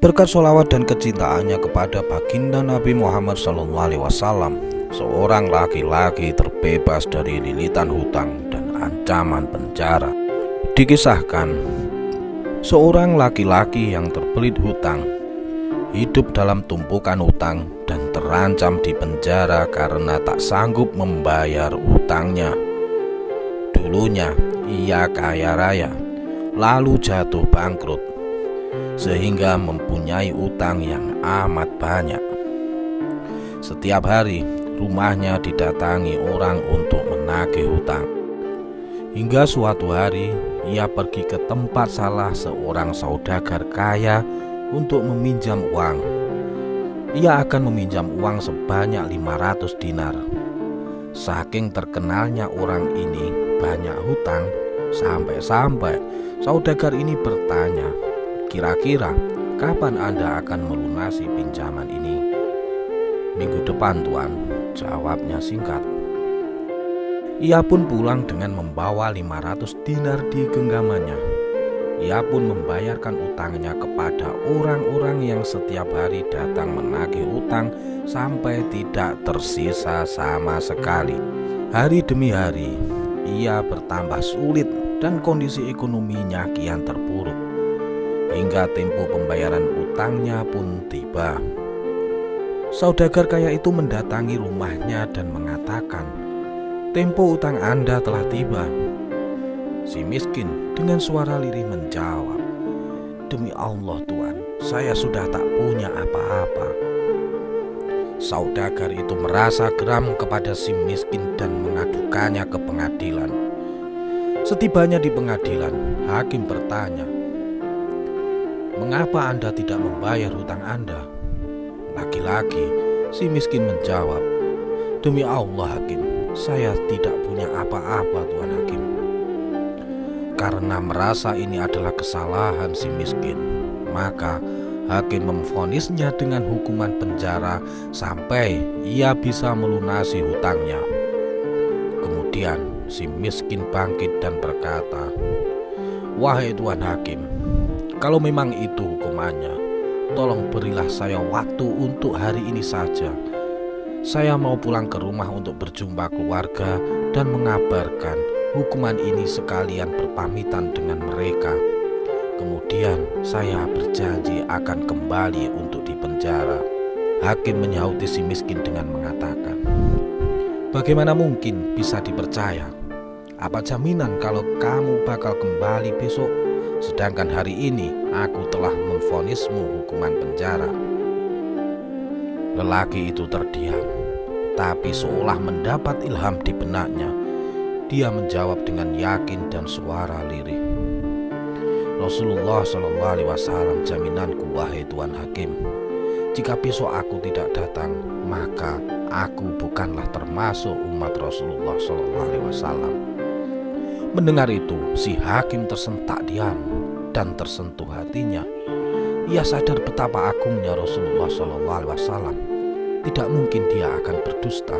Berkat sholawat dan kecintaannya kepada baginda Nabi Muhammad SAW, seorang laki-laki terbebas dari lilitan hutang dan ancaman penjara. Dikisahkan, seorang laki-laki yang terbelit hutang hidup dalam tumpukan hutang dan terancam di penjara karena tak sanggup membayar hutangnya. Dulunya ia kaya raya, lalu jatuh bangkrut, sehingga mempunyai utang yang amat banyak. Setiap hari rumahnya didatangi orang untuk menagih hutang. Hingga suatu hari ia pergi ke tempat salah seorang saudagar kaya untuk meminjam uang. Ia akan meminjam uang sebanyak 500 dinar. Saking terkenalnya orang ini banyak hutang, sampai-sampai saudagar ini bertanya, "Kira-kira kapan Anda akan melunasi pinjaman ini?" "Minggu depan, Tuan," jawabnya singkat. Ia pun pulang dengan membawa 500 dinar di genggamannya. Ia pun membayarkan utangnya kepada orang-orang yang setiap hari datang menagih utang sampai tidak tersisa sama sekali. Hari demi hari ia bertambah sulit dan kondisi ekonominya kian terpuruk. Hingga tempo pembayaran utangnya pun tiba. Saudagar kaya itu mendatangi rumahnya dan mengatakan, "Tempo utang Anda telah tiba." Si miskin dengan suara lirih menjawab, "Demi Allah Tuan, saya sudah tak punya apa-apa." Saudagar itu merasa geram kepada si miskin dan mengadukannya ke pengadilan. Setibanya di pengadilan, hakim bertanya, "Mengapa Anda tidak membayar hutang Anda?" Lagi-lagi si miskin menjawab, "Demi Allah Hakim, saya tidak punya apa-apa Tuan Hakim." Karena merasa ini adalah kesalahan si miskin, maka hakim memvonisnya dengan hukuman penjara sampai ia bisa melunasi hutangnya. Kemudian si miskin bangkit dan berkata, "Wahai Tuan Hakim, kalau memang itu hukumannya, tolong berilah saya waktu untuk hari ini saja. Saya mau pulang ke rumah untuk berjumpa keluarga dan mengabarkan hukuman ini sekalian berpamitan dengan mereka. Kemudian saya berjanji akan kembali untuk dipenjara." Hakim menyahuti si miskin dengan mengatakan, "Bagaimana mungkin bisa dipercaya? Apa jaminan kalau kamu bakal kembali besok? Sedangkan hari ini aku telah memvonismu hukuman penjara." Lelaki itu terdiam, tapi seolah mendapat ilham di benaknya, dia menjawab dengan yakin dan suara lirih, "Rasulullah SAW jaminanku wahai Tuan Hakim. Jika besok aku tidak datang, maka aku bukanlah termasuk umat Rasulullah SAW." Mendengar itu, si hakim tersentak diam dan tersentuh hatinya. Ia sadar betapa agungnya Rasulullah SAW. Tidak mungkin dia akan berdusta.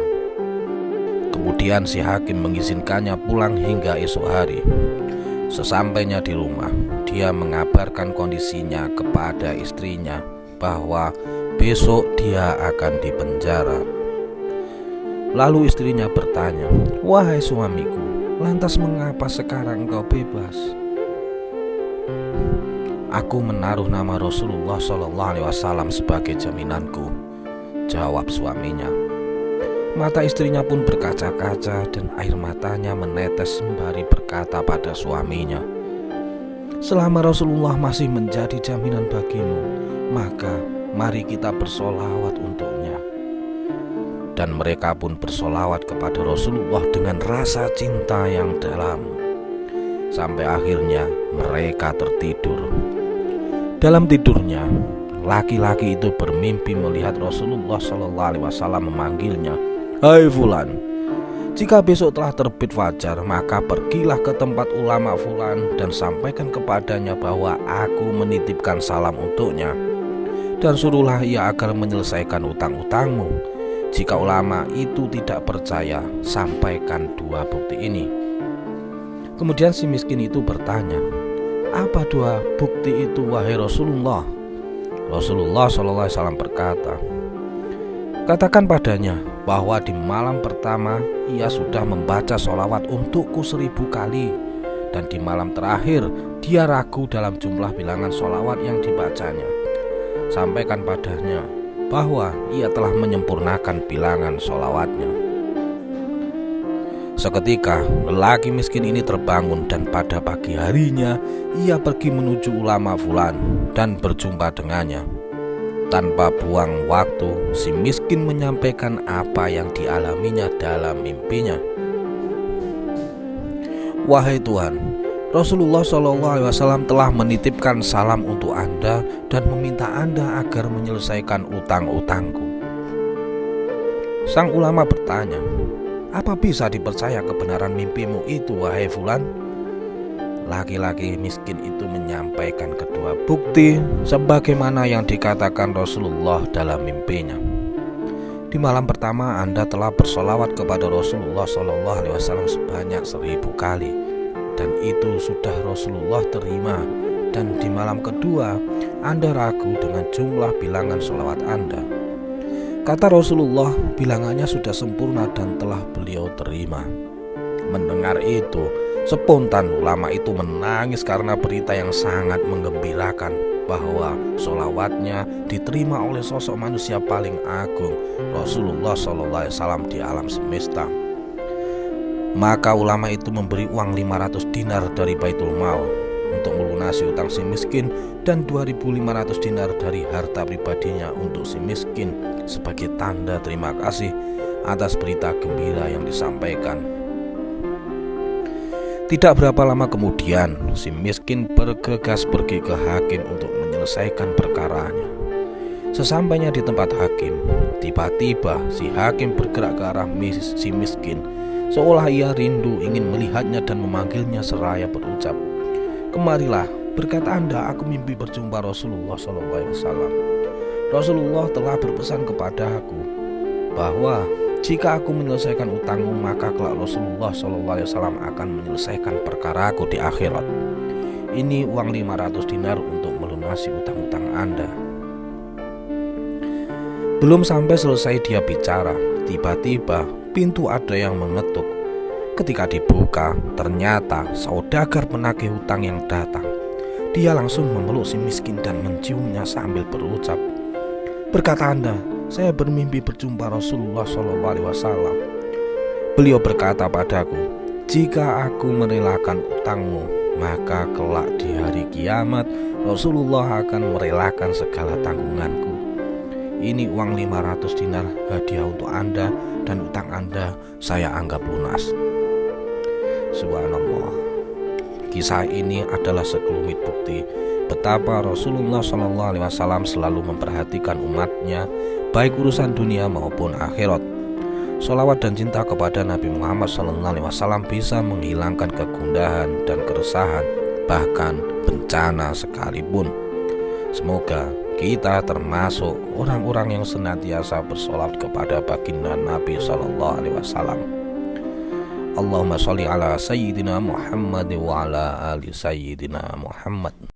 Kemudian si hakim mengizinkannya pulang hingga esok hari. Sesampainya di rumah, dia mengabarkan kondisinya kepada istrinya bahwa besok dia akan dipenjara. Lalu istrinya bertanya, "Wahai suamiku, lantas mengapa sekarang engkau bebas?" "Aku menaruh nama Rasulullah SAW sebagai jaminanku," jawab suaminya. Mata istrinya pun berkaca-kaca dan air matanya menetes sembari berkata pada suaminya, "Selama Rasulullah masih menjadi jaminan bagimu, maka mari kita bersolawat untuknya." Dan mereka pun bersolawat kepada Rasulullah dengan rasa cinta yang dalam. Sampai akhirnya mereka tertidur. Dalam tidurnya, laki-laki itu bermimpi melihat Rasulullah SAW memanggilnya, "Hai Fulan, jika besok telah terbit fajar, maka pergilah ke tempat ulama Fulan dan sampaikan kepadanya bahwa aku menitipkan salam untuknya. Dan suruhlah ia agar menyelesaikan utang-utangmu. Jika ulama itu tidak percaya, sampaikan 2 bukti ini." Kemudian si miskin itu bertanya, "Apa 2 bukti itu wahai Rasulullah?" Rasulullah SAW berkata, "Katakan padanya bahwa di malam pertama ia sudah membaca sholawat untukku 1000 kali, dan di malam terakhir dia ragu dalam jumlah bilangan sholawat yang dibacanya. Sampaikan padanya bahwa ia telah menyempurnakan bilangan sholawatnya." Seketika lelaki miskin ini terbangun, dan pada pagi harinya ia pergi menuju ulama fulan dan berjumpa dengannya. Tanpa buang waktu, si miskin menyampaikan apa yang dialaminya dalam mimpinya. "Wahai Tuhan, Rasulullah SAW telah menitipkan salam untuk Anda dan meminta Anda agar menyelesaikan utang-utangku." Sang ulama bertanya, "Apa bisa dipercaya kebenaran mimpimu itu, wahai fulan?" Laki-laki miskin itu menyampaikan kedua bukti sebagaimana yang dikatakan Rasulullah dalam mimpinya. "Di malam pertama Anda telah bersolawat kepada Rasulullah SAW sebanyak 1000 kali, dan itu sudah Rasulullah terima. Dan di malam kedua Anda ragu dengan jumlah bilangan solawat Anda. Kata Rasulullah, bilangannya sudah sempurna dan telah beliau terima." Mendengar itu, spontan ulama itu menangis karena berita yang sangat menggembirakan bahwa sholawatnya diterima oleh sosok manusia paling agung, Rasulullah SAW di alam semesta. Maka ulama itu memberi uang 500 dinar dari Baitul Mal untuk melunasi utang si miskin, dan 2.500 dinar dari harta pribadinya untuk si miskin sebagai tanda terima kasih atas berita gembira yang disampaikan. Tidak berapa lama kemudian, si miskin bergegas pergi ke hakim untuk menyelesaikan perkaranya. Sesampainya di tempat hakim, tiba-tiba si hakim bergerak ke arah si miskin, seolah ia rindu ingin melihatnya dan memanggilnya seraya berucap, "Kemarilah, berkat Anda aku mimpi berjumpa Rasulullah SAW. Rasulullah telah berpesan kepada aku bahwa jika aku menyelesaikan utangmu, maka kelak Rasulullah SAW akan menyelesaikan perkaraku di akhirat. Ini uang 500 dinar untuk melunasi utang-utang Anda." Belum sampai selesai dia bicara, tiba-tiba pintu ada yang mengetuk. Ketika dibuka, ternyata saudagar penagih hutang yang datang. Dia langsung memeluk si miskin dan menciumnya sambil berucap, "Berkat Anda, saya bermimpi berjumpa Rasulullah SAW. Beliau berkata padaku, jika aku merelakan utangmu, maka kelak di hari kiamat Rasulullah akan merelakan segala tanggunganku. Ini uang 500 dinar hadiah untuk Anda, dan utang Anda saya anggap lunas." Subhanallah. Kisah ini adalah sekelumit bukti betapa Rasulullah SAW selalu memperhatikan umatnya, baik urusan dunia maupun akhirat. Sholawat dan cinta kepada Nabi Muhammad SAW bisa menghilangkan kegundahan dan keresahan, bahkan bencana sekalipun. Semoga kita termasuk orang-orang yang senantiasa bersolawat kepada baginda Nabi SAW. Allahumma sholli ala Sayyidina Muhammad wa ala ali Sayyidina Muhammad.